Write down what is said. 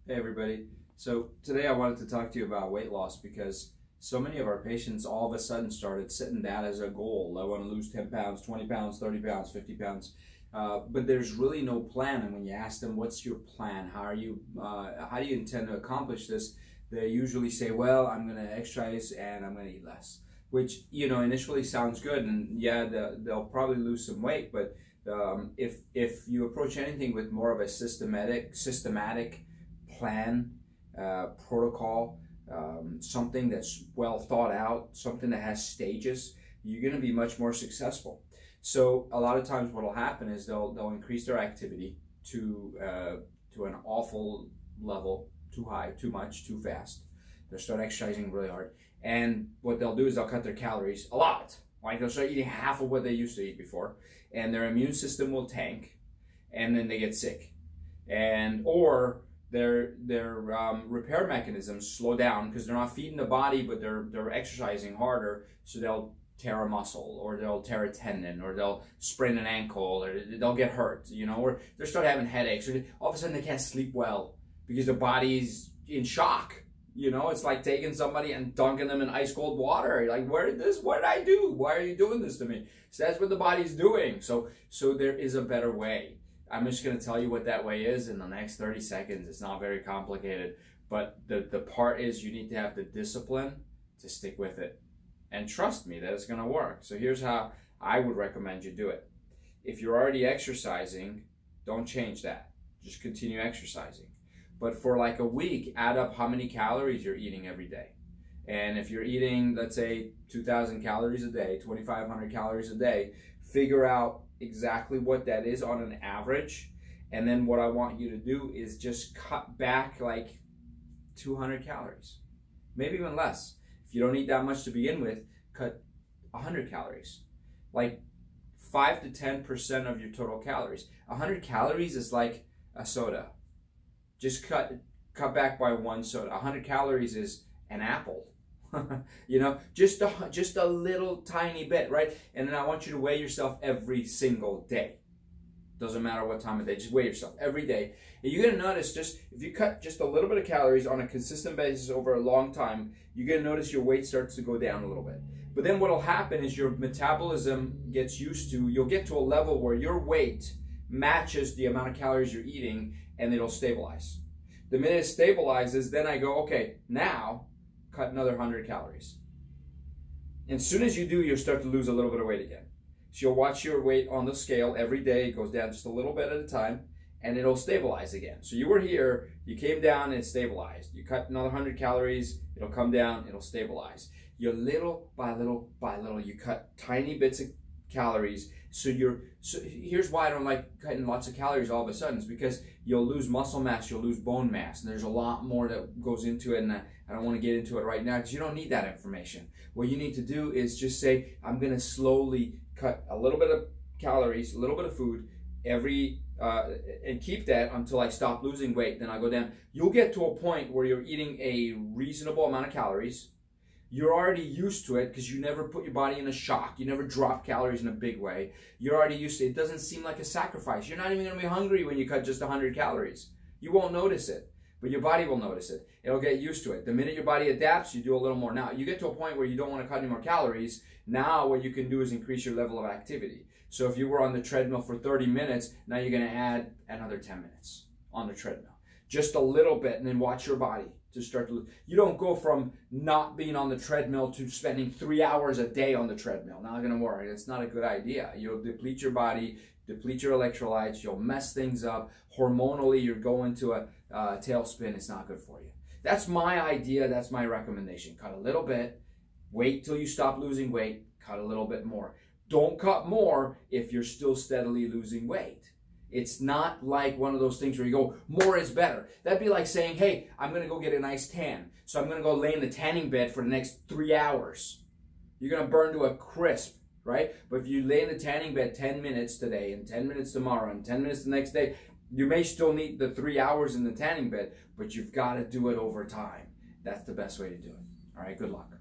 Hey everybody. So today I wanted to talk to you about weight loss because so many of our patients all of a sudden started setting that as a goal. I want to lose 10 pounds, 20 pounds, 30 pounds, 50 pounds. But there's really no plan. And when you ask them, what's your plan? How do you intend to accomplish this? They usually say, well, I'm going to exercise and I'm going to eat less, which, initially sounds good. And yeah, they'll probably lose some weight. But if you approach anything with more of a systematic plan, protocol, something that's well thought out, something that has stages, you're going to be much more successful. So a lot of times what will happen is they'll increase their activity to an awful level, too high, too much, too fast. They'll start exercising really hard. And what they'll do is they'll cut their calories a lot. Like they'll start eating half of what they used to eat before. And their immune system will tank. And then they get sick. Or their repair mechanisms slow down because they're not feeding the body, but they're exercising harder, so they'll tear a muscle, or they'll tear a tendon, or they'll sprain an ankle, or they'll get hurt, or they start having headaches, or all of a sudden they can't sleep well because the body's in shock. It's like taking somebody and dunking them in ice cold water. You're like, what did I do? Why are you doing this to me? So that's what the body's doing. So there is a better way. I'm just going to tell you what that way is in the next 30 seconds. It's not very complicated, but the part is you need to have the discipline to stick with it and trust me that it's going to work. So here's how I would recommend you do it. If you're already exercising, don't change that. Just continue exercising. But for like a week, add up how many calories you're eating every day. And if you're eating, let's say, 2,000 calories a day, 2,500 calories a day, figure out exactly what that is on an average. And then what I want you to do is just cut back like 200 calories, maybe even less. If you don't eat that much to begin with, cut 100 calories, like 5 to 10% of your total calories. 100 calories is like a soda. Just cut back by one soda. 100 calories is an apple. just a little tiny bit, right? And then I want you to weigh yourself every single day. Doesn't matter what time of day, just weigh yourself every day. And you're gonna notice, just if you cut just a little bit of calories on a consistent basis over a long time, you're gonna notice your weight starts to go down a little bit. But then what'll happen is your metabolism gets used to, you'll get to a level where your weight matches the amount of calories you're eating, and it'll stabilize. The minute it stabilizes, then I go, okay, now cut another 100 calories. And as soon as you do, you'll start to lose a little bit of weight again. So you'll watch your weight on the scale every day. It goes down just a little bit at a time, and it'll stabilize again. So you were here, you came down, and it stabilized. You cut another 100 calories, it'll come down, it'll stabilize. You little by little by little, you cut tiny bits of calories. So here's why I don't like cutting lots of calories all of a sudden. It's because you'll lose muscle mass, you'll lose bone mass, and there's a lot more that goes into it, and I don't want to get into it right now because you don't need that information. What you need to do is just say, I'm going to slowly cut a little bit of calories, a little bit of food and keep that until I stop losing weight. Then I go down. You'll get to a point where you're eating a reasonable amount of calories. You're already used to it because you never put your body in a shock. You never drop calories in a big way. You're already used to it. It doesn't seem like a sacrifice. You're not even going to be hungry when you cut just 100 calories. You won't notice it, but your body will notice it. It'll get used to it. The minute your body adapts, you do a little more. Now, you get to a point where you don't want to cut any more calories. Now, what you can do is increase your level of activity. So if you were on the treadmill for 30 minutes, now you're going to add another 10 minutes on the treadmill. Just a little bit, and then watch your body to start to. You don't go from not being on the treadmill to spending 3 hours a day on the treadmill. Not going to work. It's not a good idea. You'll deplete your body, deplete your electrolytes. You'll mess things up. Hormonally, you're going to a tailspin. It's not good for you. That's my idea. That's my recommendation. Cut a little bit. Wait till you stop losing weight. Cut a little bit more. Don't cut more if you're still steadily losing weight. It's not like one of those things where you go, more is better. That'd be like saying, hey, I'm going to go get a nice tan. So I'm going to go lay in the tanning bed for the next 3 hours. You're going to burn to a crisp, right? But if you lay in the tanning bed 10 minutes today and 10 minutes tomorrow and 10 minutes the next day, you may still need the 3 hours in the tanning bed, but you've got to do it over time. That's the best way to do it. All right, good luck.